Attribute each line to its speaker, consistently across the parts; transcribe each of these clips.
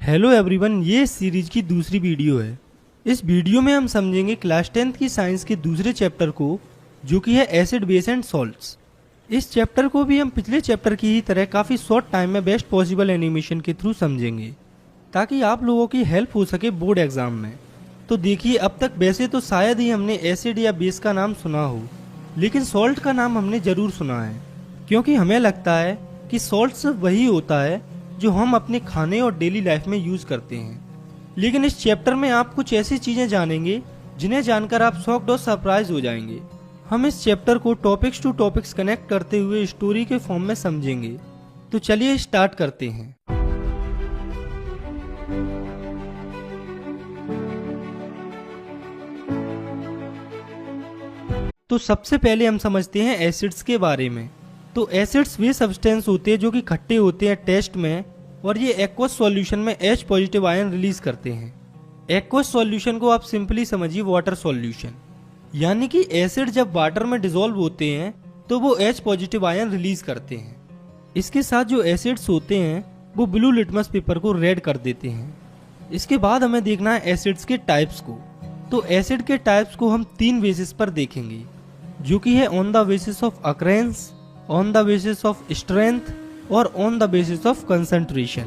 Speaker 1: Hello everyone, ये series की दूसरी वीडियो है। इस वीडियो में हम समझेंगे क्लास 10th की साइंस के दूसरे चैप्टर को, जो कि है एसिड बेस एंड सॉल्ट्स। इस चैप्टर को भी हम पिछले चैप्टर की ही तरह काफ़ी शॉर्ट टाइम में बेस्ट पॉसिबल एनिमेशन के थ्रू समझेंगे, ताकि आप लोगों की हेल्प हो सके बोर्ड एग्जाम में। तो देखिए, अब तक वैसे तो शायद ही हमने एसिड या बेस का नाम सुना हो, लेकिन सॉल्ट का नाम हमने ज़रूर सुना है, क्योंकि हमें लगता है कि सॉल्ट सिर्फ वही होता है जो हम अपने खाने और डेली लाइफ में यूज करते हैं। लेकिन इस चैप्टर में आप कुछ ऐसी चीजें जानेंगे जिन्हें जानकर आप शॉक्ड और सरप्राइज हो जाएंगे। हम इस चैप्टर को टॉपिक्स टू टॉपिक्स कनेक्ट करते हुए स्टोरी के फॉर्म में समझेंगे। तो चलिए स्टार्ट करते हैं। तो सबसे पहले हम समझते हैं एसिड्स के बारे में। तो एसिड्स वे सब्सटेंस होते हैं जो कि खट्टे होते हैं टेस्ट में, और ये एक्वस सॉल्यूशन में H पॉजिटिव आयन रिलीज करते हैं। एक्वस सॉल्यूशन को आप सिंपली समझिए वाटर सॉल्यूशन, यानी कि एसिड जब वाटर में डिसॉल्व होते हैं तो वो H पॉजिटिव आयन रिलीज करते हैं। इसके साथ जो एसिड्स होते हैं वो ब्लू लिटमस पेपर को रेड कर देते हैं। इसके बाद हमें देखना है एसिड्स के टाइप्स को। तो एसिड के टाइप्स को हम 3 बेसिस पर देखेंगे, जो कि है on the basis of occurrence, on the basis of strength और on the basis of concentration.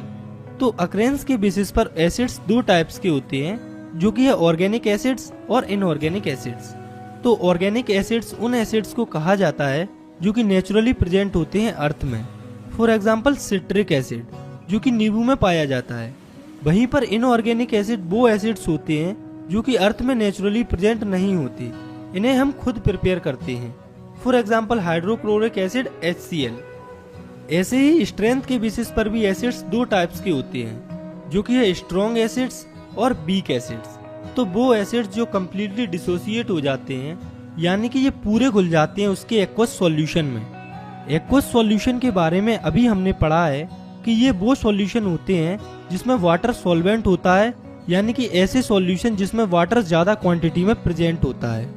Speaker 1: तो अकरेंस के बेसिस पर एसिड्स 2 टाइप्स के होते हैं, जो कि है ऑर्गेनिक एसिड्स और इनऑर्गेनिक एसिड्स। तो ऑर्गेनिक एसिड्स उन एसिड्स को कहा जाता है जो कि नेचुरली प्रेजेंट होते हैं अर्थ में। फॉर एग्जांपल सिट्रिक एसिड, जो कि नींबू में पाया जाता है। वहीं पर इनऑर्गेनिक एसिड वो एसिड्स होते हैं जो कि अर्थ में नेचुरली प्रेजेंट नहीं होते, इन्हें हम खुद प्रिपेयर करते हैं। For example hydrochloric acid HCl। ऐसे ही स्ट्रेंथ के बेसिस पर भी एसिड्स 2 टाइप्स के होते हैं, जो कि है स्ट्रॉन्ग एसिड्स और वीक एसिड्स। तो वो एसिड्स जो कम्प्लीटली डिसोसिएट हो जाते हैं, यानी कि ये पूरे घुल जाते हैं उसके एक्वस सॉल्यूशन में। एक्वस सॉल्यूशन के बारे में अभी हमने पढ़ा है कि ये वो सॉल्यूशन होते हैं जिसमें वाटर सॉल्वेंट होता है, यानी कि ऐसे सॉल्यूशन जिसमें वाटर ज्यादा क्वांटिटी में प्रेजेंट होता है।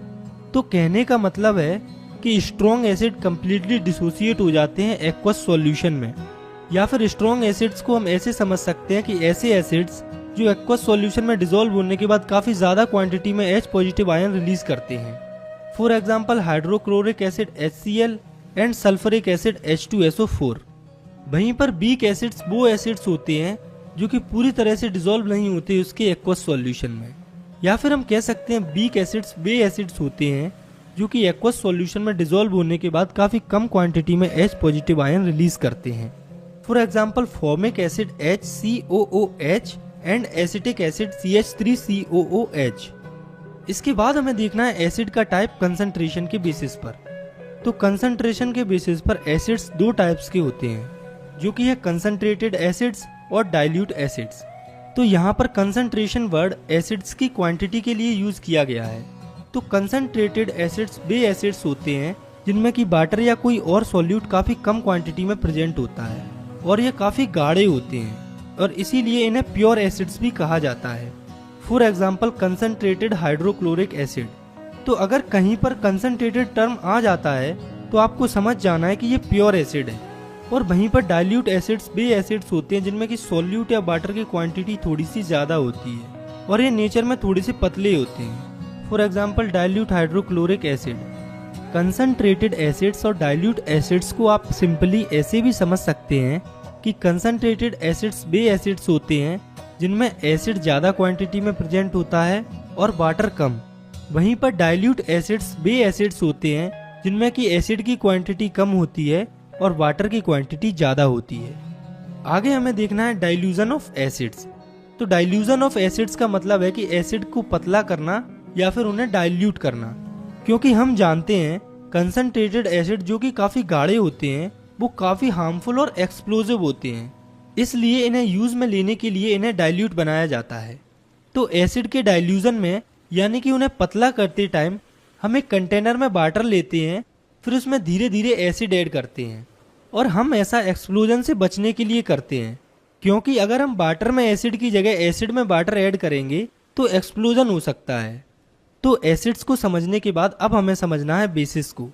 Speaker 1: तो कहने का मतलब है कि स्ट्रॉन्ग एसिड कम्प्लीटली डिसोसिएट हो जाते हैं एक्वस सॉल्यूशन में। या फिर स्ट्रॉन्ग एसिड्स को हम ऐसे समझ सकते हैं कि ऐसे एसिड्स जो एक्वस सॉल्यूशन में डिसॉल्व होने के बाद काफी ज्यादा क्वांटिटी में H पॉजिटिव आयन रिलीज करते हैं। For example hydrochloric acid HCl and sulphuric acid H2SO4। वहीं पर वीक एसिड्स वो एसिड्स होते हैं जो कि पूरी तरह से डिसॉल्व नहीं होते उसके एक्वस सॉल्यूशन में। या फिर हम कह सकते हैं वीक एसिड्स वे एसिड्स होते हैं जो कि एक्वस सॉल्यूशन में डिसॉल्व होने के बाद काफी कम क्वांटिटी में H पॉजिटिव आयन रिलीज करते हैं। For example formic acid HCOOH and acetic acid CH3COOH। इसके बाद हमें देखना है एसिड का टाइप कंसंट्रेशन के बेसिस पर। तो कंसंट्रेशन के बेसिस पर एसिड्स 2 टाइप्स के होते हैं, जो कि है कंसंट्रेटेड एसिड्स और डाइल्यूट एसिड्स। तो यहाँ पर कंसंट्रेशन वर्ड एसिड्स की क्वांटिटी के लिए यूज किया गया है। तो कंसंट्रेटेड एसिड्स वे एसिड्स होते हैं जिनमें कि वाटर या कोई और सॉल्यूट काफी कम क्वांटिटी में प्रेजेंट होता है, और ये काफी गाढ़े होते हैं, और इसीलिए इन्हें प्योर एसिड्स भी कहा जाता है। For example concentrated hydrochloric acid. तो अगर कहीं पर कंसंट्रेटेड टर्म आ जाता है तो आपको समझ जाना है कि ये प्योर एसिड है। और वहीं पर डाइल्यूट एसिड्स वे एसिड्स होते हैं जिनमें कि सॉल्यूट या वाटर की क्वांटिटी थोड़ी सी ज्यादा होती है, और ये नेचर में थोड़े से पतले होते हैं। For example dilute hydrochloric acid. Concentrated acids और डाइल्यूट एसिड्स को आप सिंपली ऐसे भी समझ सकते हैं कि कंसंट्रेटेड एसिड्स वे एसिड्स होते हैं जिनमें एसिड ज्यादा क्वांटिटी में प्रेजेंट होता है और वाटर कम। वहीं पर डाइल्यूट एसिड्स वे एसिड्स होते हैं जिनमें कि एसिड की क्वांटिटी कम होती है और वाटर की क्वांटिटी ज्यादा होती है। आगे हमें देखना है डाइल्यूजन ऑफ एसिड्स। तो डाइल्यूजन ऑफ एसिड्स का मतलब है कि एसिड को पतला करना या फिर उन्हें डाइल्यूट करना, क्योंकि हम जानते हैं कंसंट्रेटेड एसिड जो कि काफी गाढ़े होते हैं वो काफी हार्मफुल और एक्सप्लोजिव होते हैं, इसलिए इन्हें यूज में लेने के लिए इन्हें डाइल्यूट बनाया जाता है। तो एसिड के डाइल्यूजन में, यानी कि उन्हें पतला करते टाइम हम एक कंटेनर में वाटर लेते हैं, फिर उसमें धीरे धीरे एसिड ऐड करते हैं, और हम ऐसा एक्सप्लोजन से बचने के लिए करते हैं, क्योंकि अगर हम वाटर में एसिड की जगह एसिड में वाटर ऐड करेंगे तो एक्सप्लोजन हो सकता है। तो एसिड्स को समझने के बाद अब हमें समझना है बेसिस को।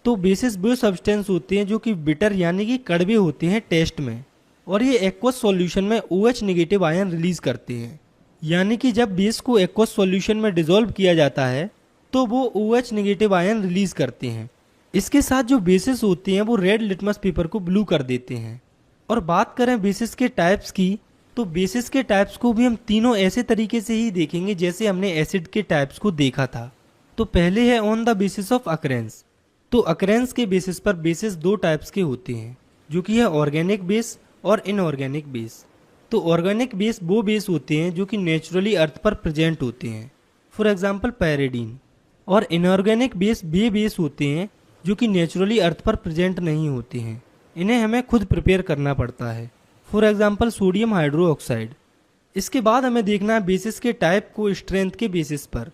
Speaker 1: तो बेसिस वो सब्सटेंस होते हैं जो कि बिटर यानी कि कड़वे होते हैं टेस्ट में, और ये एक्वस सॉल्यूशन में OH नेगेटिव आयन रिलीज करते हैं। यानी कि जब बेस को एक्वस सॉल्यूशन में डिसॉल्व किया जाता है तो वो OH नेगेटिव आयन रिलीज करते हैं। इसके साथ जो बेसिस होते हैं वो रेड लिटमस पेपर को ब्लू कर देते हैं। और बात करें बेसिस के टाइप्स की, तो बेसिस के टाइप्स को भी हम तीनों ऐसे तरीके से ही देखेंगे जैसे हमने एसिड के टाइप्स को देखा था। तो पहले है on the basis of occurrence. तो अकरेंस के बेसिस पर बेसिस दो टाइप्स के होते हैं, जो कि है ऑर्गेनिक बेस और इनऑर्गेनिक बेस। तो ऑर्गेनिक बेस वो बेस होते हैं जो कि नेचुरली अर्थ पर प्रेजेंट होते हैं, फॉर एग्जांपल पैराडीन। और इनऑर्गेनिक बेस वे बेस होते हैं जो कि नेचुरली अर्थ पर प्रेजेंट नहीं होते हैं, इन्हें हमें खुद प्रिपेयर करना पड़ता है, फॉर एग्जांपल सोडियम हाइड्रोक्साइड। इसके बाद हमें देखना है बेसिस के टाइप को स्ट्रेंथ के बेसिस पर।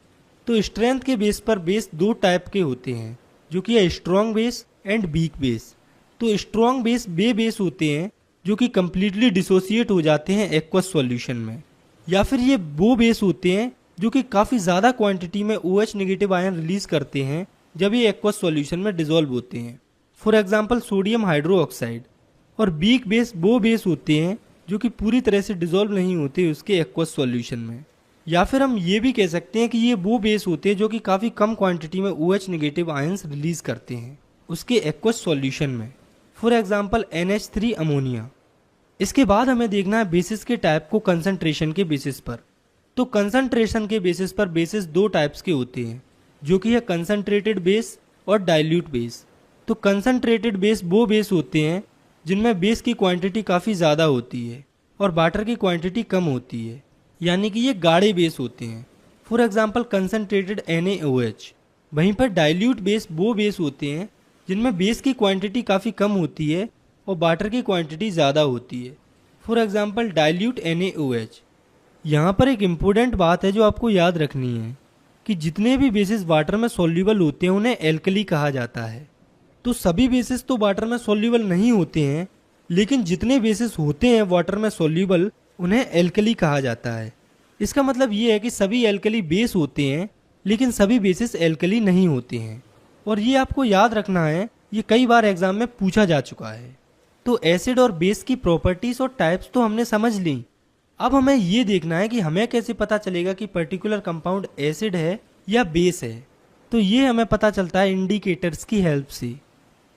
Speaker 1: तो स्ट्रेंथ के बेस पर बेस दो टाइप के होते हैं, जो कि है strong base and weak base. तो स्ट्रॉन्ग बेस वे बेस होते हैं जो कि कम्प्लीटली डिसोसिएट हो जाते हैं एक्वस सॉल्यूशन में, या फिर ये वो बेस होते हैं जो कि काफ़ी ज़्यादा क्वांटिटी में OH नेगेटिव आयन रिलीज करते हैं जब ये एक्वस सॉल्यूशन में डिसॉल्व होते हैं, फॉर एग्जांपल सोडियम हाइड्रोक्साइड। और वीक बेस वो बेस होते हैं जो कि पूरी तरह से डिसॉल्व नहीं होते उसके एक्वस सॉल्यूशन में, या फिर हम ये भी कह सकते हैं कि ये वो बेस होते हैं जो कि काफ़ी कम क्वांटिटी में OH नेगेटिव आयंस रिलीज करते हैं उसके एक्वस सॉल्यूशन में, फॉर एग्जांपल NH3 अमोनिया। इसके बाद हमें देखना है बेसिस के टाइप को कंसंट्रेशन के बेसिस पर। तो कंसंट्रेशन के बेसिस पर बेसिस दो टाइप्स के होते हैं, जो कि है कंसंट्रेटेड बेस और डाइल्यूट बेस। तो कंसंट्रेटेड बेस वो बेस होते हैं जिनमें बेस की क्वांटिटी काफ़ी ज़्यादा होती है और वाटर की क्वांटिटी कम होती है, यानी कि ये गाढ़े बेस होते हैं, फॉर एग्जांपल कंसंट्रेटेड NaOH। वहीं पर डाइल्यूट बेस वो बेस होते हैं जिनमें बेस की क्वांटिटी काफ़ी कम होती है और वाटर की क्वांटिटी ज़्यादा होती है, फॉर एग्जांपल डाइल्यूट NaOH। यहाँ पर एक इम्पोर्टेंट बात है जो आपको याद रखनी है कि जितने भी बेसिस वाटर में सॉल्यूबल होते हैं उन्हें एल्कली कहा जाता है। तो सभी बेसिस तो वाटर में सॉल्यूबल नहीं होते हैं, लेकिन जितने बेसिस होते हैं वाटर में सॉल्यूबल उन्हें एल्कली कहा जाता है। इसका मतलब ये है कि सभी एल्कली बेस होते हैं लेकिन सभी बेसिस एल्कली नहीं होते हैं। और ये आपको याद रखना है, ये कई बार एग्जाम में पूछा जा चुका है। तो एसिड और बेस की प्रॉपर्टीज और टाइप्स तो हमने समझ ली। अब हमें ये देखना है कि हमें कैसे पता चलेगा कि पर्टिकुलर कंपाउंड एसिड है या बेस है। तो ये हमें पता चलता है इंडिकेटर्स की हेल्प से।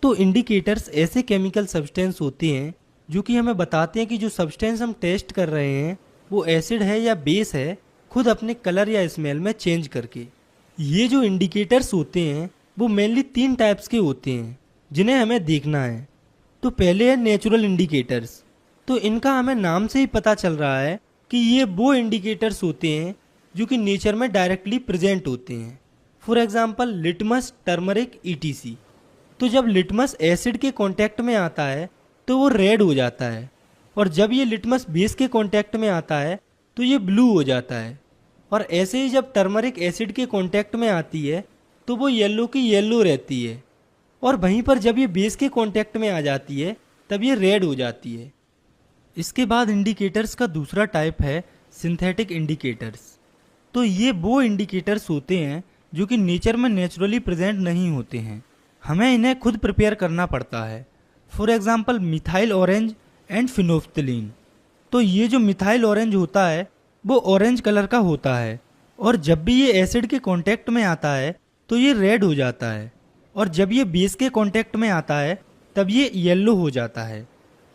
Speaker 1: तो इंडिकेटर्स ऐसे केमिकल सब्सटेंस होते हैं जो कि हमें बताते हैं कि जो सब्सटेंस हम टेस्ट कर रहे हैं वो एसिड है या बेस है, खुद अपने कलर या स्मेल में चेंज करके। ये जो इंडिकेटर्स होते हैं वो मेनली तीन टाइप्स के होते हैं जिन्हें हमें देखना है। तो पहले है नेचुरल इंडिकेटर्स। तो इनका हमें नाम से ही पता चल रहा है कि ये वो इंडिकेटर्स होते हैं जो कि नेचर में डायरेक्टली प्रेजेंट होते हैं, for example litmus, turmeric, ETC। तो जब लिटमस एसिड के कांटेक्ट में आता है तो वो रेड हो जाता है, और जब ये लिटमस बेस के कांटेक्ट में आता है तो ये ब्लू हो जाता है। और ऐसे ही जब टर्मरिक एसिड के कांटेक्ट में आती है तो वो येलो की येलो रहती है, और वहीं पर जब ये बेस के कांटेक्ट में आ जाती है तब ये रेड हो जाती है। इसके बाद इंडिकेटर्स का दूसरा टाइप है सिंथेटिक इंडिकेटर्स। तो ये वो इंडिकेटर्स होते हैं जो कि नेचर में नेचुरली प्रेजेंट नहीं होते हैं, हमें इन्हें खुद प्रिपेयर करना पड़ता है, for example methyl orange and phenolphthalein. तो ये जो मिथाइल ऑरेंज होता है वो ऑरेंज कलर का होता है, और जब भी ये एसिड के कांटेक्ट में आता है तो ये रेड हो जाता है, और जब ये बेस के कांटेक्ट में आता है तब ये येलो हो जाता है।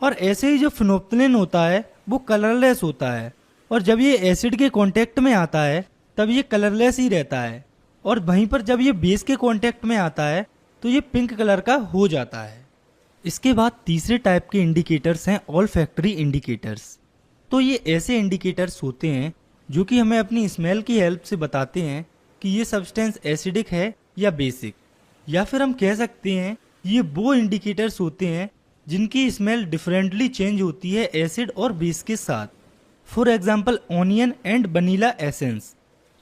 Speaker 1: और ऐसे ही जो फिनोफ्थलीन होता है वो कलरलेस होता है, और जब ये एसिड के कांटेक्ट में आता है तब ये कलरलेस ही रहता है, और वहीं पर जब ये बेस के कांटेक्ट में आता है तो ये पिंक कलर का हो जाता है। इसके बाद तीसरे टाइप के इंडिकेटर्स हैं ऑल्फैक्टरी इंडिकेटर्स। तो ये ऐसे इंडिकेटर्स होते हैं जो कि हमें अपनी स्मेल की हेल्प से बताते हैं कि ये सब्सटेंस एसिडिक है या बेसिक, या फिर हम कह सकते हैं ये वो इंडिकेटर्स होते हैं जिनकी स्मेल डिफरेंटली चेंज होती है एसिड और बेस के साथ, for example onion and vanilla essence.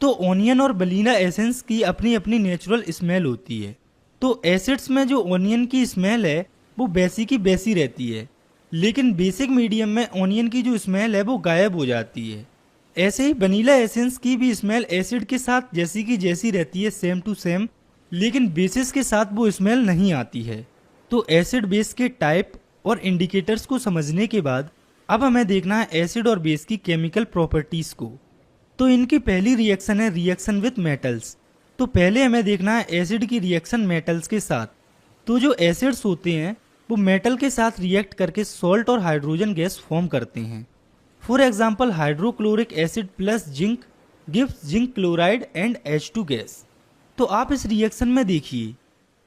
Speaker 1: तो ऑनियन और वनीला एसेंस की अपनी अपनी नेचुरल स्मेल होती है। तो एसिड्स में जो ऑनियन की स्मेल है वो वैसी की वैसी रहती है, लेकिन बेसिक मीडियम में ऑनियन की जो स्मेल है वो गायब हो जाती है। ऐसे ही वनीला एसेंस की भी स्मेल एसिड के साथ जैसी की जैसी रहती है, सेम टू सेम, लेकिन बेसिस के साथ वो स्मेल नहीं आती है। तो एसिड बेस के टाइप और इंडिकेटर्स को समझने के बाद अब हमें देखना है एसिड और बेस की केमिकल प्रॉपर्टीज को। तो इनकी पहली रिएक्शन है रिएक्शन विथ मेटल्स। तो पहले हमें देखना है एसिड की रिएक्शन मेटल्स के साथ। तो जो एसिड्स होते हैं वो मेटल के साथ रिएक्ट करके सॉल्ट और हाइड्रोजन गैस फॉर्म करते हैं। For example hydrochloric acid plus zinc gives zinc chloride and H2 gas. तो आप इस रिएक्शन में देखिए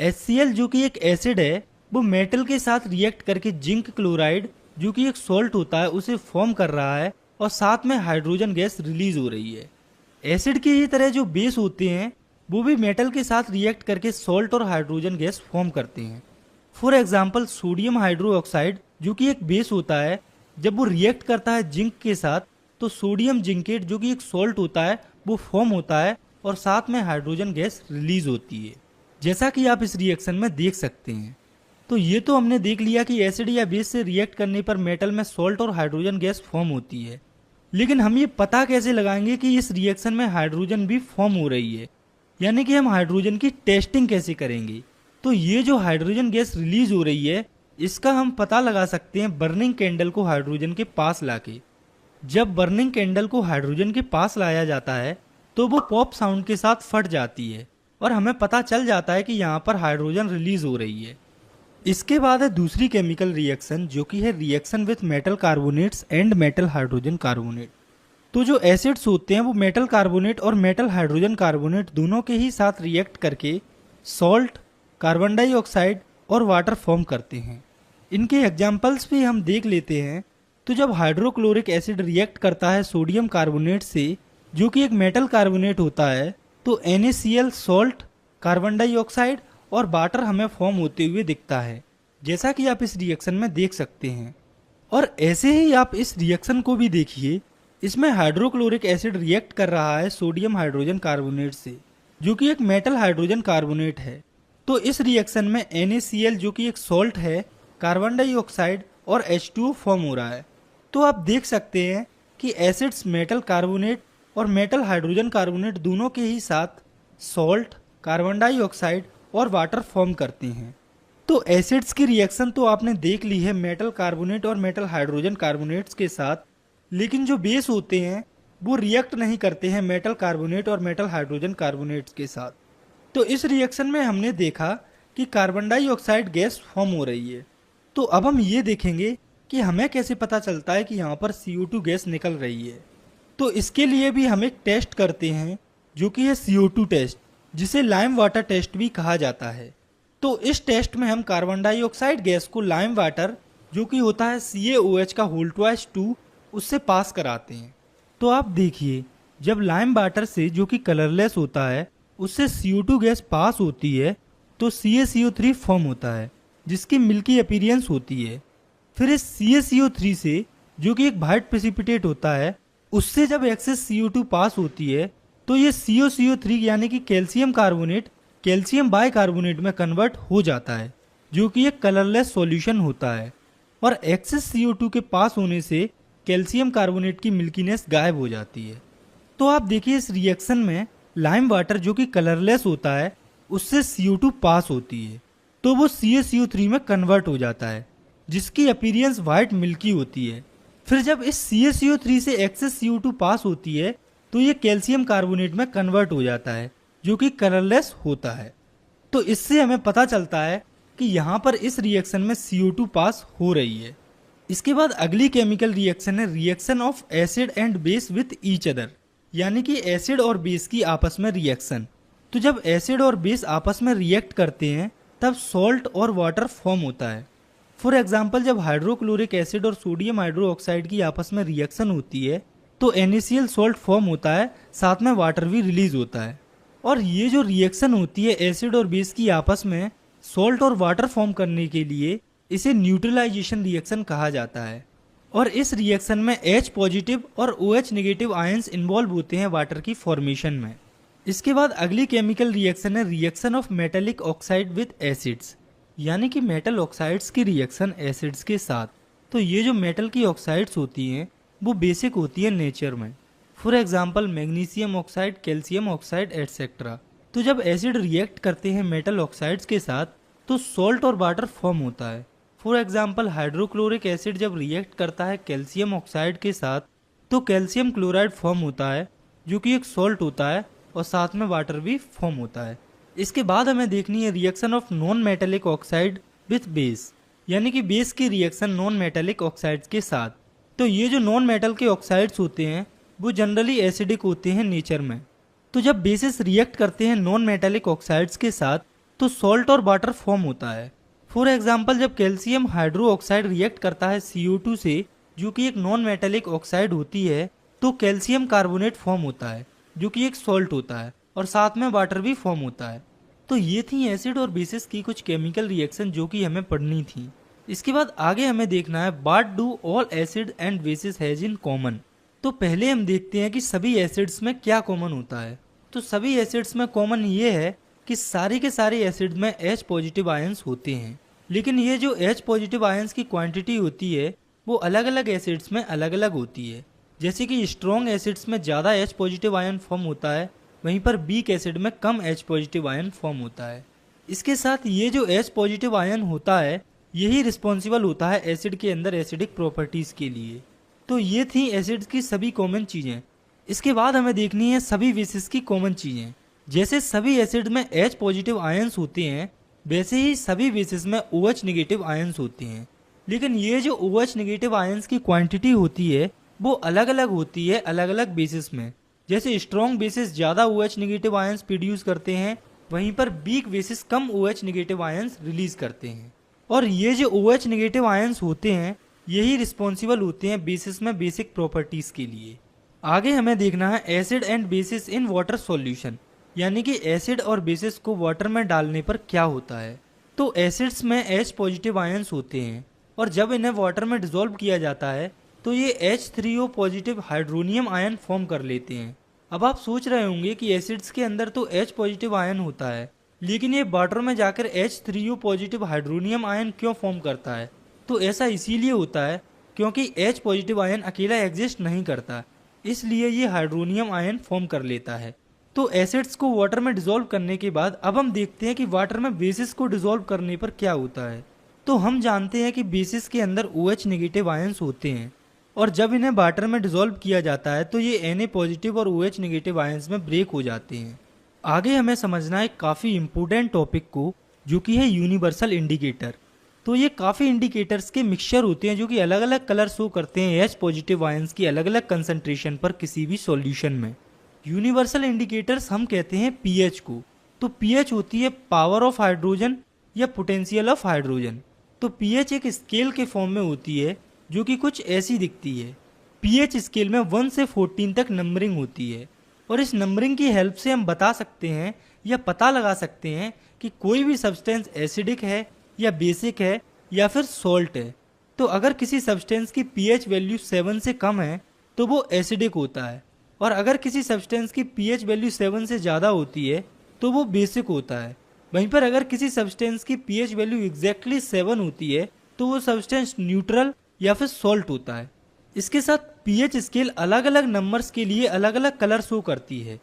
Speaker 1: HCl जो कि एक एसिड है वो मेटल के साथ रिएक्ट करके जिंक क्लोराइड जो कि एक सॉल्ट होता है उसे फॉर्म कर रहा है और साथ में हाइड्रोजन गैस रिलीज हो रही है। एसिड की ही तरह जो बेस होते हैं वो भी मेटल के साथ रिएक्ट करके सॉल्ट और हाइड्रोजन गैस फॉर्म करते हैं। फॉर एग्जाम्पल सोडियम हाइड्रोक्साइड जो कि एक बेस होता है, जब वो रिएक्ट करता है जिंक के साथ तो सोडियम जिंकेट जो कि एक सॉल्ट होता है वो फॉर्म होता है और साथ में हाइड्रोजन गैस रिलीज होती है, जैसा कि आप इस रिएक्शन में देख सकते हैं। तो ये तो हमने देख लिया कि एसिड या बेस से रिएक्ट करने पर मेटल में सॉल्ट और हाइड्रोजन गैस फॉर्म होती है, लेकिन हम ये पता कैसे लगाएंगे कि इस रिएक्शन में हाइड्रोजन भी फॉर्म हो रही है, यानी कि हम हाइड्रोजन की टेस्टिंग कैसे करेंगे। तो ये जो हाइड्रोजन गैस रिलीज हो रही है इसका हम पता लगा सकते हैं बर्निंग कैंडल को हाइड्रोजन के पास लाके। जब बर्निंग कैंडल को हाइड्रोजन के पास लाया जाता है तो वो पॉप साउंड के साथ फट जाती है और हमें पता चल जाता है कि यहाँ पर हाइड्रोजन रिलीज हो रही है। इसके बाद है दूसरी केमिकल रिएक्शन जो कि है reaction with metal carbonates and metal hydrogen carbonate. तो जो एसिड्स होते हैं वो मेटल कार्बोनेट और मेटल हाइड्रोजन कार्बोनेट दोनों के ही साथ रिएक्ट करके सॉल्ट, कार्बन डाइऑक्साइड और वाटर फॉर्म करते हैं। इनके एग्जाम्पल्स भी हम देख लेते हैं। तो जब हाइड्रोक्लोरिक एसिड रिएक्ट करता है सोडियम कार्बोनेट से जो कि एक मेटल कार्बोनेट होता है तो NaCl सॉल्ट, कार्बन डाइऑक्साइड और वाटर हमें फॉर्म होते हुए दिखता है, जैसा कि आप इस रिएक्शन में देख सकते हैं। और ऐसे ही आप इस रिएक्शन को भी देखिए, इसमें हाइड्रोक्लोरिक एसिड रिएक्ट कर रहा है सोडियम हाइड्रोजन कार्बोनेट से जो कि एक मेटल हाइड्रोजन कार्बोनेट है। तो इस रिएक्शन में NaCl जो कि एक सॉल्ट है, कार्बन डाइऑक्साइड और H2O फॉर्म हो रहा है। तो आप देख सकते हैं कि एसिड्स मेटल कार्बोनेट और मेटल हाइड्रोजन कार्बोनेट दोनों के ही साथ सॉल्ट, कार्बन डाइऑक्साइड और वाटर फॉर्म करते हैं। तो एसिड्स की रिएक्शन तो आपने देख ली है मेटल कार्बोनेट और मेटल हाइड्रोजन कार्बोनेट्स के साथ, लेकिन जो बेस होते हैं वो रिएक्ट नहीं करते हैं मेटल कार्बोनेट और मेटल हाइड्रोजन कार्बोनेट्स के साथ। तो इस रिएक्शन में हमने देखा कि कार्बन डाइऑक्साइड गैस फॉर्म हो रही है। तो अब हम ये देखेंगे कि हमें कैसे पता चलता है कि यहाँ पर CO2 गैस निकल रही है। तो इसके लिए भी हम एक टेस्ट करते हैं जो कि है CO2 टेस्ट, जिसे लाइम वाटर टेस्ट भी कहा जाता है। तो इस टेस्ट में हम कार्बन डाइऑक्साइड गैस को लाइम वाटर जो कि होता है CaOH का होल ट्वाइस 2 उससे पास कराते हैं। तो आप देखिए जब लाइम वाटर से जो कि कलरलेस होता है उससे CO2 गैस पास होती है तो CaCO3 फॉर्म होता है जिसकी मिल्की अपीयरेंस होती है। फिर इस CaCO3 से जो कि एक वाइट प्रेसिपिटेट होता है उससे जब एक्सेस CO2 पास होती है तो ये CaCO3 यानी कि कैल्शियम कार्बोनेट कैल्शियम बाइकार्बोनेट में कन्वर्ट हो जाता है जो कि एक कलरलेस सॉल्यूशन होता है। और एक्सेस CO2 के पास होने से कैल्शियम कार्बोनेट की मिल्कीनेस गायब हो जाती है। तो आप देखिए इस रिएक्शन में लाइम वाटर जो कि कलरलेस होता है उससे CO2 पास होती है तो वो CaCO3 में कन्वर्ट हो जाता है जिसकी अपीयरेंस वाइट मिल्की होती है। फिर जब इस CaCO3 से एक्सेस CO2 पास होती है तो ये कैल्शियम कार्बोनेट में कन्वर्ट हो जाता है जो कि कलरलेस होता है। तो इससे हमें पता चलता है कि यहाँ पर इस रिएक्शन में CO2 पास हो रही है। इसके बाद अगली केमिकल रिएक्शन है reaction of acid and base with each other, यानी कि एसिड और बेस की आपस में रिएक्शन। तो जब एसिड और बेस आपस में रिएक्ट करते हैं तब सॉल्ट और वाटर फॉर्म होता है। फॉर एग्जाम्पल जब हाइड्रोक्लोरिक एसिड और सोडियम हाइड्रोक्साइड की आपस में रिएक्शन होती है तो NaCl सॉल्ट फॉर्म होता है, साथ में वाटर भी रिलीज होता है। और ये जो रिएक्शन होती है एसिड और बेस की आपस में सॉल्ट और वाटर फॉर्म करने के लिए इसे न्यूट्रलाइजेशन रिएक्शन कहा जाता है। और इस रिएक्शन में H पॉजिटिव और OH नेगेटिव आयंस इन्वॉल्व होते हैं वाटर की फॉर्मेशन में। इसके बाद अगली केमिकल रिएक्शन है reaction of metallic oxide with acids, यानी कि मेटल ऑक्साइड्स की रिएक्शन एसिड्स के साथ। तो ये जो मेटल की ऑक्साइड्स होती हैं वो बेसिक होती है नेचर में। For example magnesium oxide, calcium oxide etcetera. तो जब एसिड रिएक्ट करते हैं मेटल ऑक्साइड्स के साथ तो सॉल्ट और वाटर फॉर्म होता है फॉर एग्जाम्पल हाइड्रोक्लोरिक एसिड जब रिएक्ट करता है कैल्शियम ऑक्साइड के साथ तो कैल्शियम क्लोराइड फॉर्म होता है जो कि एक सॉल्ट होता है और साथ में वाटर भी फॉर्म होता है। इसके बाद हमें देखनी है reaction of non metallic oxide with base, यानी कि बेस की रिएक्शन नॉन मेटेलिक ऑक्साइड्स के साथ। तो ये जो नॉन मेटल के ऑक्साइड्स होते हैं वो जनरली एसिडिक होते हैं नेचर में। तो जब बेसिस रिएक्ट करते हैं नॉन मेटेलिक ऑक्साइड्स के साथ तो सॉल्ट और वाटर फॉर्म होता है। फॉर एग्जाम्पल जब कैल्शियम हाइड्रो ऑक्साइड रिएक्ट करता है CO2 से जो कि एक नॉन मेटेलिक ऑक्साइड होती है तो कैल्शियम कार्बोनेट फॉर्म होता है जो कि एक सॉल्ट होता है और साथ में वाटर भी फॉर्म होता है। तो ये थी एसिड और बेसिस की कुछ केमिकल रिएक्शन जो कि हमें पढ़नी थी। इसके बाद आगे हमें देखना है what do all acid and bases has in common. तो पहले हम देखते हैं कि सभी एसिड्स में क्या कॉमन होता है। तो सभी एसिड्स में कॉमन ये है कि सारे के सारे एसिड में H पॉजिटिव आयंस होते हैं, लेकिन ये जो H पॉजिटिव आयंस की क्वांटिटी होती है वो अलग अलग एसिड्स में अलग अलग होती है। जैसे कि स्ट्रॉन्ग एसिड्स में ज़्यादा H पॉजिटिव आयन फॉर्म होता है, वहीं पर वीक एसिड में कम H पॉजिटिव आयन फॉर्म होता है। इसके साथ ये जो H पॉजिटिव आयन होता है यही रिस्पॉन्सिबल होता है एसिड के अंदर एसिडिक प्रॉपर्टीज़ के लिए। तो ये थी एसिड्स की सभी कॉमन चीज़ें। इसके बाद हमें देखनी है सभी बेसिस की कॉमन चीज़ें। जैसे सभी एसिड में H पॉजिटिव आयंस होते हैं वैसे ही सभी बेसिस में OH नेगेटिव आयंस होते हैं, लेकिन ये जो OH नेगेटिव आयंस की क्वांटिटी होती है वो अलग अलग होती है अलग अलग बेसिस में। जैसे स्ट्रॉन्ग बेसिस ज़्यादा OH नेगेटिव आयंस प्रोड्यूस करते हैं, वहीं पर वीक बेसिस कम OH नेगेटिव आयंस रिलीज करते हैं। और ये जो OH नेगेटिव आयंस होते हैं यही रिस्पॉन्सिबल होते हैं बेसिस में बेसिक प्रॉपर्टीज़ के लिए। आगे हमें देखना है acid and bases in water solution, यानी कि एसिड और बेसिस को वाटर में डालने पर क्या होता है। तो एसिड्स में H पॉजिटिव आयंस होते हैं और जब इन्हें वाटर में डिसॉल्व किया जाता है तो ये H3O positive hydronium ion form कर लेते हैं। अब आप सोच रहे होंगे कि एसिड्स के अंदर तो H पॉजिटिव आयन होता है, लेकिन ये वाटर में जाकर H3O पॉजिटिव हाइड्रोनियम आयन क्यों फॉर्म करता है। तो ऐसा इसीलिए होता है क्योंकि H पॉजिटिव आयन अकेला एग्जिस्ट नहीं करता, इसलिए ये हाइड्रोनियम आयन फॉर्म कर लेता है। तो एसिड्स को वाटर में डिसॉल्व करने के बाद अब हम देखते हैं कि वाटर में बेसिस को डिसॉल्व करने पर क्या होता है। तो हम जानते हैं कि बेसिस के अंदर OH नेगेटिव आयंस होते हैं और जब इन्हें वाटर में डिसॉल्व किया जाता है तो ये Na पॉजिटिव और OH नेगेटिव आयंस में ब्रेक हो जाते हैं। आगे हमें समझना है काफ़ी इम्पोर्टेंट टॉपिक को जो कि है यूनिवर्सल इंडिकेटर। तो ये काफ़ी इंडिकेटर्स के मिक्सचर होते हैं जो कि अलग अलग कलर शो करते हैं H पॉजिटिव आयंस की अलग अलग कंसंट्रेशन पर किसी भी सॉल्यूशन में। यूनिवर्सल इंडिकेटर्स हम कहते हैं pH को। तो pH होती है पावर ऑफ हाइड्रोजन या पोटेंशियल ऑफ हाइड्रोजन। तो pH एक स्केल के फॉर्म में होती है जो कि कुछ ऐसी दिखती है। pH स्केल में 1 से 14 तक नंबरिंग होती है और इस नंबरिंग की हेल्प से हम बता सकते हैं या पता लगा सकते हैं कि कोई भी सब्सटेंस एसिडिक है या बेसिक है या फिर सॉल्ट है। तो अगर किसी सब्सटेंस की pH वैल्यू 7 से कम है तो वो एसिडिक होता है, और अगर किसी सब्सटेंस की pH वैल्यू 7 से ज़्यादा होती है तो वो बेसिक होता है। वहीं पर अगर किसी सब्सटेंस की pH वैल्यू एग्जैक्टली 7 होती है तो वो सब्सटेंस न्यूट्रल या फिर सॉल्ट होता है। इसके साथ pH स्केल अलग अलग नंबर्स के लिए अलग अलग कलर शो करती है।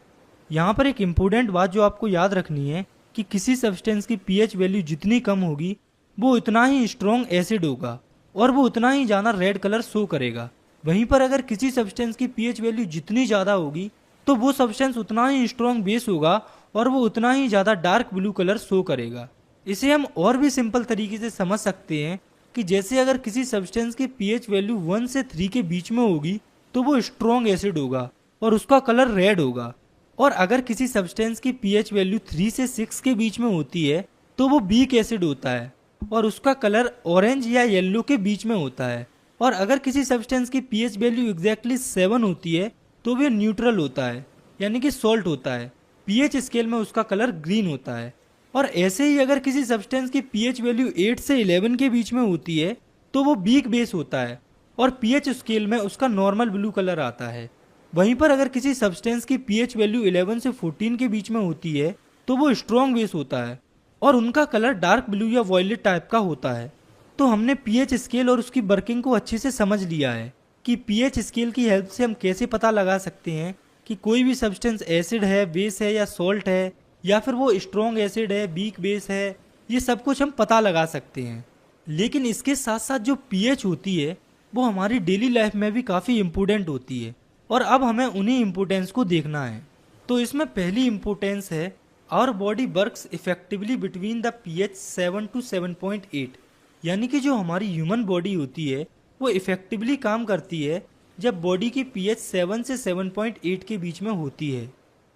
Speaker 1: यहाँ पर एक इम्पोर्टेंट बात जो आपको याद रखनी है कि किसी सब्सटेंस की pH वैल्यू जितनी कम होगी वो उतना ही स्ट्रॉन्ग एसिड होगा और वो उतना ही ज़्यादा रेड कलर शो करेगा। वहीं पर अगर किसी सब्सटेंस की pH वैल्यू जितनी ज़्यादा होगी तो वो सब्सटेंस उतना ही स्ट्रॉन्ग बेस होगा और वो उतना ही ज़्यादा डार्क ब्लू कलर शो करेगा। इसे हम और भी सिंपल तरीके से समझ सकते हैं कि जैसे अगर किसी सब्सटेंस की pH वैल्यू 1 से 3 के बीच में होगी तो वो स्ट्रॉन्ग एसिड होगा और उसका कलर रेड होगा, और अगर किसी सब्सटेंस की pH वैल्यू 3 से 6 के बीच में होती है तो वो वीक एसिड होता है और उसका कलर ऑरेंज या येलो के बीच में होता है। और अगर किसी सब्सटेंस की pH वैल्यू एग्जैक्टली 7 होती है तो वो न्यूट्रल होता है, यानी कि सॉल्ट होता है। pH स्केल में उसका कलर ग्रीन होता है। और ऐसे ही अगर किसी सब्सटेंस की pH वैल्यू 8 से 11 के बीच में होती है तो वो वीक बेस होता है और pH स्केल में उसका नॉर्मल ब्लू कलर आता है। वहीं पर अगर किसी सब्सटेंस की pH वैल्यू 11 से 14 के बीच में होती है तो वो स्ट्रॉन्ग बेस होता है और उनका कलर डार्क ब्लू या वॉयलेट टाइप का होता है। तो हमने pH स्केल और उसकी वर्किंग को अच्छे से समझ लिया है कि pH स्केल की हेल्प से हम कैसे पता लगा सकते हैं कि कोई भी सब्सटेंस एसिड है, बेस है या सॉल्ट है, या फिर वो स्ट्रॉन्ग एसिड है, वीक बेस है। ये सब कुछ हम पता लगा सकते हैं। लेकिन इसके साथ साथ जो पीएच होती है वो हमारी डेली लाइफ में भी काफ़ी इम्पोर्टेंट होती है, और अब हमें उन्हीं इम्पोर्टेंस को देखना है। तो इसमें पहली इम्पोर्टेंस है, our body works effectively between the pH 7 to 7.8, यानी कि जो हमारी ह्यूमन बॉडी होती है वो इफेक्टिवली काम करती है जब बॉडी की पीएच 7 से 7.8 के बीच में होती है,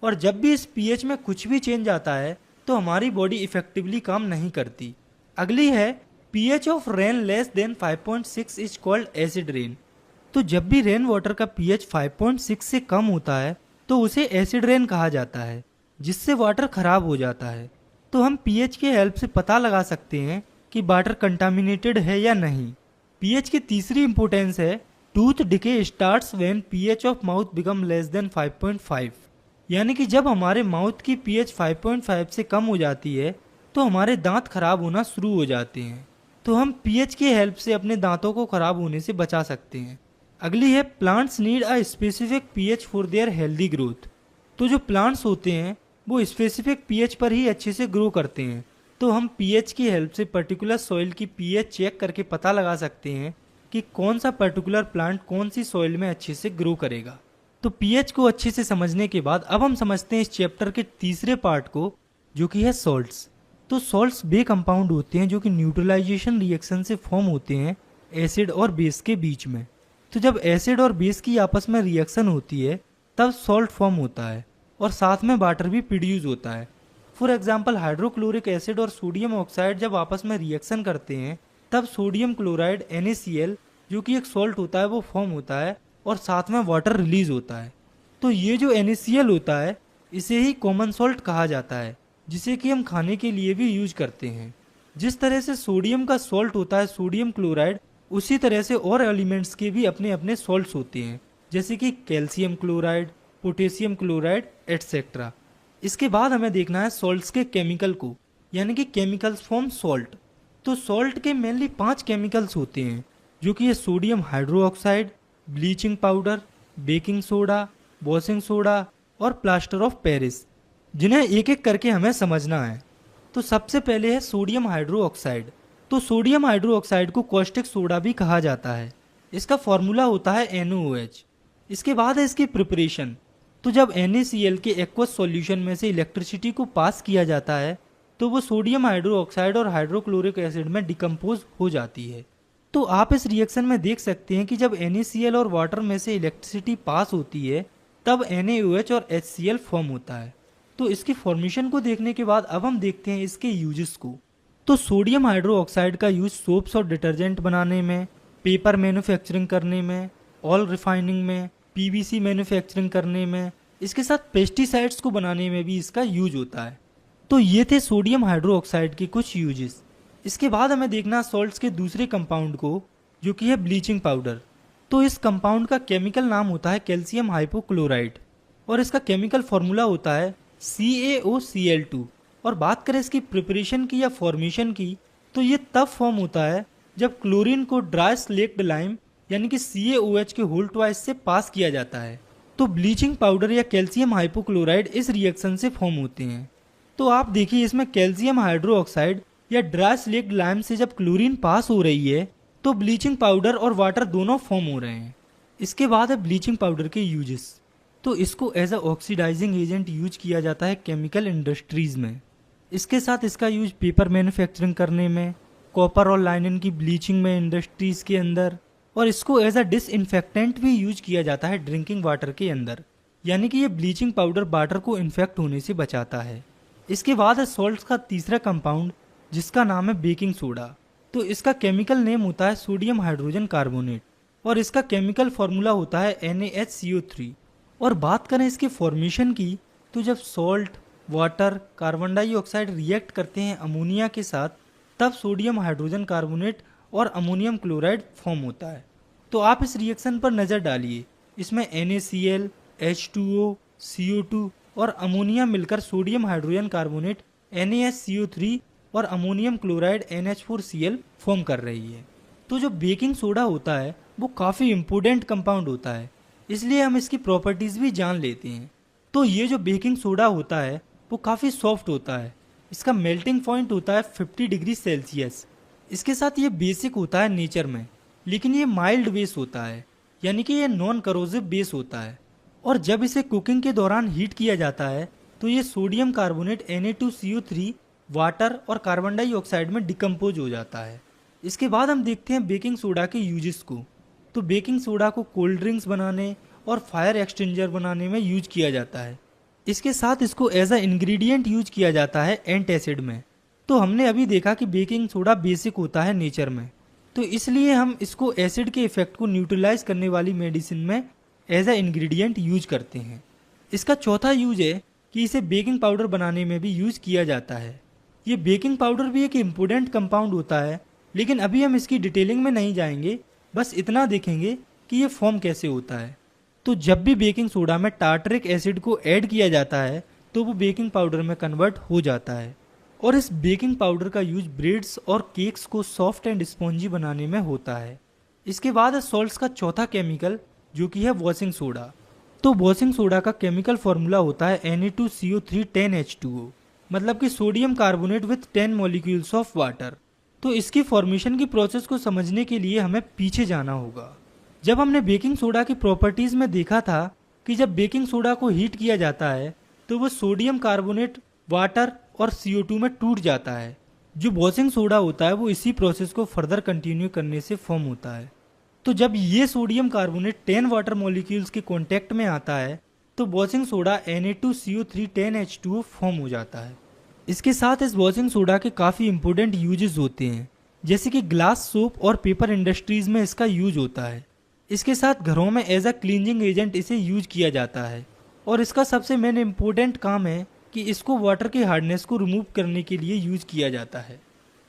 Speaker 1: और जब भी इस पीएच में कुछ भी चेंज आता है तो हमारी बॉडी इफेक्टिवली काम नहीं करती। अगली है, pH of rain less than 5.6 is called acid rain. तो जब भी रेन वाटर का पीएच 5.6 से कम होता है तो उसे एसिड रेन कहा जाता है, जिससे वाटर खराब हो जाता है। तो हम पीएच के हेल्प से पता लगा सकते हैं कि वाटर कंटामिनेटेड है या नहीं। पीएच की तीसरी इंपोर्टेंस है, tooth decay starts when pH of mouth become less than 5.5, यानी कि जब हमारे माउथ की पीएच 5.5 से कम हो जाती है तो हमारे दांत खराब होना शुरू हो जाते हैं। तो हम पीएच की हेल्प से अपने दांतों को खराब होने से बचा सकते हैं। अगली है, plants need a specific pH for their healthy growth. तो जो प्लांट्स होते हैं वो स्पेसिफिक पीएच पर ही अच्छे से ग्रो करते हैं। तो हम पीएच की हेल्प से पर्टिकुलर सॉइल की पीएच चेक करके पता लगा सकते हैं कि कौन सा पर्टिकुलर प्लांट कौन सी सॉइल में अच्छे से ग्रो करेगा। तो पीएच को अच्छे से समझने के बाद अब हम समझते हैं इस चैप्टर के तीसरे पार्ट को, जो कि है सॉल्ट्स। तो सॉल्ट्स वे कंपाउंड होते हैं जो कि न्यूट्रलाइजेशन रिएक्शन से फॉर्म होते हैं एसिड और बेस के बीच में। तो जब एसिड और बेस की आपस में रिएक्शन होती है तब सॉल्ट फॉर्म होता है और साथ में वाटर भी प्रोड्यूस होता है। फॉर एग्जांपल, हाइड्रोक्लोरिक एसिड और सोडियम ऑक्साइड जब आपस में रिएक्शन करते हैं तब सोडियम क्लोराइड NaCl जो कि एक सॉल्ट होता है वो फॉर्म होता है और साथ में वाटर रिलीज होता है। तो ये जो NaCl होता है इसे ही कॉमन सॉल्ट कहा जाता है, जिसे कि हम खाने के लिए भी यूज करते हैं। जिस तरह से सोडियम का सॉल्ट होता है सोडियम क्लोराइड, उसी तरह से और एलिमेंट्स के भी अपने अपने सॉल्ट्स होते हैं, जैसे कि calcium chloride, potassium chloride etcetera. इसके बाद हमें देखना है सॉल्ट्स के केमिकल को, यानी कि केमिकल्स फॉर्म सॉल्ट। तो सॉल्ट के मेनली 5 केमिकल्स होते हैं, जो कि ये sodium hydroxide, bleaching powder, baking soda, washing soda और प्लास्टर ऑफ पेरिस, जिन्हें एक एक करके हमें समझना है। तो सबसे पहले है सोडियम हाइड्रोक्साइड। तो सोडियम हाइड्रोक्साइड को कॉस्टिक सोडा भी कहा जाता है। इसका फॉर्मूला होता है NaOH। इसके बाद है इसकी प्रिपरेशन। तो जब NaCl के एक्वस सॉल्यूशन में से इलेक्ट्रिसिटी को पास किया जाता है तो वो सोडियम हाइड्रोक्साइड और हाइड्रोक्लोरिक एसिड में डिकम्पोज हो जाती है। तो आप इस रिएक्शन में देख सकते हैं कि जब NaCl और वाटर में से इलेक्ट्रिसिटी पास होती है तब NaOH और HCl फॉर्म होता है। तो इसकी फॉर्मेशन को देखने के बाद अब हम देखते हैं इसके यूजेस को। तो सोडियम हाइड्रोक्साइड का यूज सोप्स और डिटर्जेंट बनाने में, पेपर मैन्युफैक्चरिंग करने में, ऑयल रिफाइनिंग में, PVC मैन्युफैक्चरिंग करने में, इसके साथ पेस्टिसाइड्स को बनाने में भी इसका यूज होता है। तो ये थे सोडियम हाइड्रोक्साइड के कुछ यूजेस। इसके बाद हमें देखना सॉल्ट्स के दूसरे कंपाउंड को, जो कि है ब्लीचिंग पाउडर। तो इस कंपाउंड का केमिकल नाम होता है कैल्शियम हाइपोक्लोराइड और इसका केमिकल फॉर्मूला होता है CaOCl2। और बात करें इसकी प्रिपरेशन की या फॉर्मेशन की, तो ये तब फॉर्म होता है जब क्लोरीन को ड्राई स्लेक्ड लाइम यानी कि CaOH के होल ट्वाइस से पास किया जाता है। तो ब्लीचिंग पाउडर या कैल्शियम हाइपोक्लोराइड इस रिएक्शन से फॉर्म होते हैं। तो आप देखिए इसमें कैल्शियम हाइड्रोक्साइड या ड्राई स्लेक्ड लाइम से जब क्लोरीन पास हो रही है तो ब्लीचिंग पाउडर और वाटर दोनों फॉर्म हो रहे हैं। इसके बाद है ब्लीचिंग पाउडर के यूजेस। तो इसको as a oxidizing agent use किया जाता है केमिकल इंडस्ट्रीज में। इसके साथ इसका यूज पेपर मैन्युफैक्चरिंग करने में, कॉपर और लाइनिन की ब्लीचिंग में इंडस्ट्रीज के अंदर, और इसको एज अ डिसइंफेक्टेंट भी यूज किया जाता है ड्रिंकिंग वाटर के अंदर, यानी कि ये ब्लीचिंग पाउडर वाटर को इन्फेक्ट होने से बचाता है। इसके बाद है सॉल्ट्स का तीसरा कंपाउंड, जिसका नाम है बेकिंग सोडा। तो इसका केमिकल नेम होता है सोडियम हाइड्रोजन कार्बोनेट और इसका केमिकल फॉर्मूला होता है NaHCO3। और बात करें इसके फॉर्मेशन की, तो जब salt, water, carbon dioxide react करते हैं अमोनिया के साथ तब सोडियम हाइड्रोजन कार्बोनेट और अमोनियम क्लोराइड फॉर्म होता है। तो आप इस रिएक्शन पर नज़र डालिए, इसमें NaCl, H2O, CO2 और अमोनिया मिलकर सोडियम हाइड्रोजन कार्बोनेट NaHCO3 और अमोनियम क्लोराइड NH4Cl फॉर्म कर रही है। तो जो बेकिंग सोडा होता है वो काफ़ी इम्पोर्टेंट कंपाउंड होता है, इसलिए हम इसकी प्रॉपर्टीज़ भी जान लेते हैं। तो ये जो बेकिंग सोडा होता है वो काफ़ी सॉफ्ट होता है। इसका मेल्टिंग पॉइंट होता है 50 डिग्री सेल्सियस। इसके साथ ये बेसिक होता है नेचर में, लेकिन ये माइल्ड बेस होता है, यानी कि ये नॉन करोजिव बेस होता है। और जब इसे कुकिंग के दौरान हीट किया जाता है तो ये सोडियम कार्बोनेट Na2CO3 वाटर और कार्बन डाइऑक्साइड में डिकम्पोज हो जाता है। इसके बाद हम देखते हैं बेकिंग सोडा के यूजेस को। तो बेकिंग सोडा को कोल्ड ड्रिंक्स बनाने और फायर एक्सटिंजर बनाने में यूज किया जाता है। इसके साथ इसको एज अ इंग्रेडिएंट यूज किया जाता है एंटासिड में। तो हमने अभी देखा कि बेकिंग सोडा बेसिक होता है नेचर में, तो इसलिए हम इसको एसिड के इफेक्ट को न्यूट्रलाइज करने वाली मेडिसिन में एज अ इंग्रेडिएंट यूज करते हैं। इसका चौथा यूज है कि इसे बेकिंग पाउडर बनाने में भी यूज किया जाता है। ये बेकिंग पाउडर भी एक इम्पोर्टेंट कंपाउंड होता है, लेकिन अभी हम इसकी डिटेलिंग में नहीं जाएंगे, बस इतना देखेंगे कि ये फॉर्म कैसे होता है। तो जब भी बेकिंग सोडा में टार्टरिक एसिड को ऐड किया जाता है तो वो बेकिंग पाउडर में कन्वर्ट हो जाता है, और इस बेकिंग पाउडर का यूज ब्रेड्स और केक्स को सॉफ्ट एंड स्पॉन्जी बनाने में होता है। इसके बाद है सॉल्ट्स का चौथा केमिकल, जो कि है वॉशिंग सोडा। तो वॉशिंग सोडा का केमिकल फॉर्मूला होता है Na2CO3 10H2O, मतलब कि sodium carbonate with 10 molecules of water. तो इसकी फॉर्मेशन की प्रोसेस को समझने के लिए हमें पीछे जाना होगा। जब हमने बेकिंग सोडा की प्रॉपर्टीज में देखा था कि जब बेकिंग सोडा को हीट किया जाता है तो वो सोडियम कार्बोनेट, वाटर और CO2 में टूट जाता है। जो वॉशिंग सोडा होता है वो इसी प्रोसेस को फर्दर कंटिन्यू करने से फॉर्म होता है। तो जब ये सोडियम कार्बोनेट 10 वाटर मॉलिक्यूल्स के कांटेक्ट में आता है तो washing soda Na2CO3 10H2O form हो जाता है। इसके साथ इस वॉशिंग सोडा के काफ़ी इंपॉर्टेंट यूजेस होते हैं, जैसे कि ग्लास, सोप और पेपर इंडस्ट्रीज में इसका यूज होता है। इसके साथ घरों में एज अ क्लींजिंग एजेंट इसे यूज किया जाता है, और इसका सबसे मेन इम्पोर्टेंट काम है कि इसको वाटर के हार्डनेस को रिमूव करने के लिए यूज किया जाता है।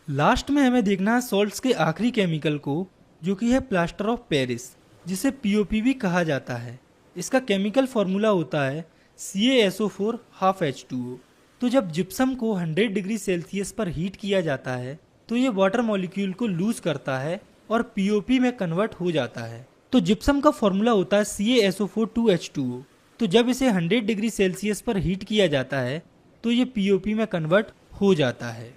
Speaker 1: लास्ट में हमें देखना है सॉल्ट्स के आखिरी केमिकल को, जो कि है प्लास्टर ऑफ पेरिस, जिसे POP भी कहा जाता है। इसका केमिकल फॉर्मूला होता है CaSO4 हाफ H2O। तो जब जिप्सम को 100 डिग्री सेल्सियस पर हीट किया जाता है तो ये वाटर मॉलिक्यूल को लूज करता है और POP में कन्वर्ट हो जाता है। तो जिप्सम का फॉर्मूला होता है CaSO4 2H2O। तो जब इसे 100 डिग्री सेल्सियस पर हीट किया जाता है तो ये POP में कन्वर्ट हो जाता है।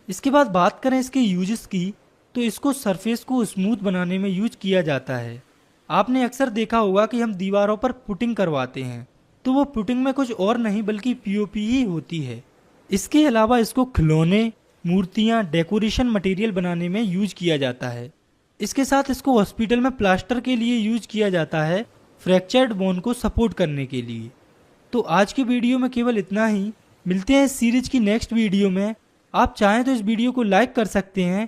Speaker 1: इसके बाद बात करें इसके यूजेस की, तो इसको सरफेस को स्मूथ बनाने में यूज किया जाता है। आपने अक्सर देखा होगा कि हम दीवारों पर पुटिंग करवाते हैं, तो वो पुटिंग में कुछ और नहीं बल्कि POP ही होती है। इसके अलावा इसको खिलौने, मूर्तियाँ, डेकोरेशन मटेरियल बनाने में यूज किया जाता है। इसके साथ इसको हॉस्पिटल में प्लास्टर के लिए यूज किया जाता है, फ्रैक्चर्ड बोन को सपोर्ट करने के लिए। तो आज की वीडियो में केवल इतना ही। मिलते हैं इस सीरीज की नेक्स्ट वीडियो में। आप चाहें तो इस वीडियो को लाइक कर सकते हैं